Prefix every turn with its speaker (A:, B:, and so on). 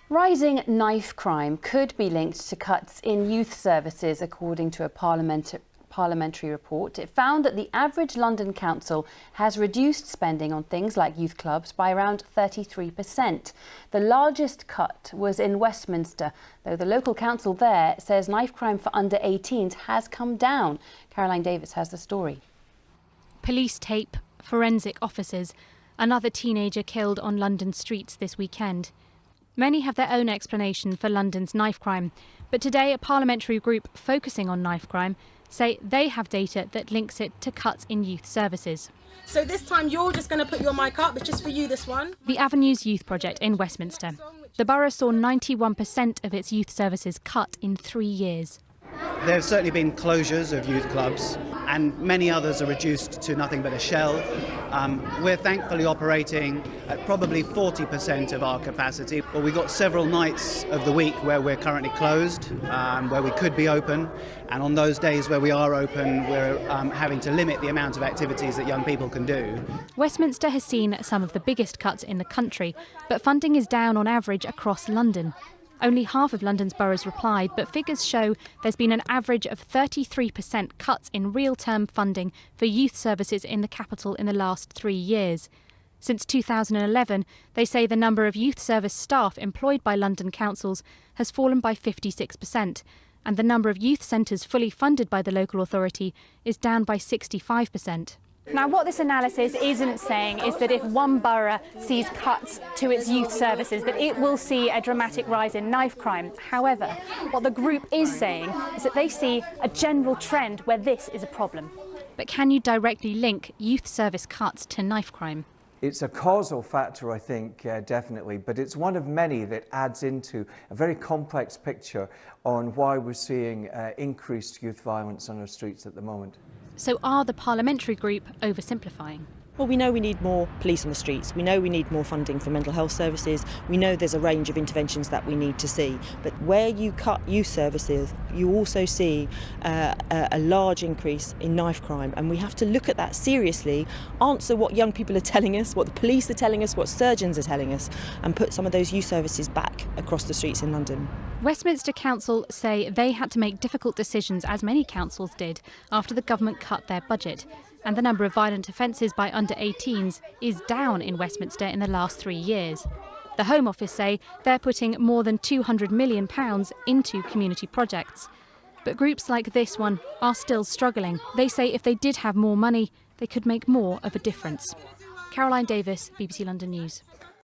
A: Rising knife crime could be linked to cuts in youth services, according to a parliamentary report. It found that the average London council has reduced spending on things like youth clubs by around 33%. The largest cut was in Westminster, though the local council there says knife crime for under 18s has come down. Caroline Davis has the story.
B: Police tape, forensic officers, another teenager killed on London streets this weekend. Many have their own explanation for London's knife crime, but today a parliamentary group focusing on knife crime say they have data that links it to cuts in youth services.
C: So this time you're just going to put your mic up, it's just for you this one.
B: The Avenues Youth Project in Westminster. The borough saw 91% of its youth services cut in 3 years.
D: There have certainly been closures of youth clubs, and many others are reduced to nothing but a shell. We're thankfully operating at probably 40% of our capacity, but we've got several nights of the week where we're currently closed, where we could be open, and on those days where we are open, we're having to limit the amount of activities that young people can do.
B: Westminster has seen some of the biggest cuts in the country, but funding is down on average across London. Only half of London's boroughs replied, but figures show there's been an average of 33% cuts in real-term funding for youth services in the capital in the last 3 years. Since 2011, they say the number of youth service staff employed by London councils has fallen by 56%, and the number of youth centres fully funded by the local authority is down by 65%.
E: Now, what this analysis isn't saying is that if one borough sees cuts to its youth services, that it will see a dramatic rise in knife crime. However, what the group is saying is that they see a general trend where this is a problem.
B: But can you directly link youth service cuts to knife crime?
F: It's a causal factor, I think, definitely, but it's one of many that adds into a very complex picture on why we're seeing increased youth violence on our streets at the moment.
B: So are the parliamentary group oversimplifying?
G: Well, we know we need more police on the streets. We know we need more funding for mental health services. We know there's a range of interventions that we need to see. But where you cut youth services, you also see a large increase in knife crime. And we have to look at that seriously, answer what young people are telling us, what the police are telling us, what surgeons are telling us, and put some of those youth services back across the streets in London.
B: Westminster Council say they had to make difficult decisions, as many councils did, after the government cut their budget. And the number of violent offences by under 18s is down in Westminster in the last 3 years. The Home Office say they're putting more than £200 million into community projects. But groups like this one are still struggling. They say if they did have more money, they could make more of a difference. Caroline Davis, BBC London News.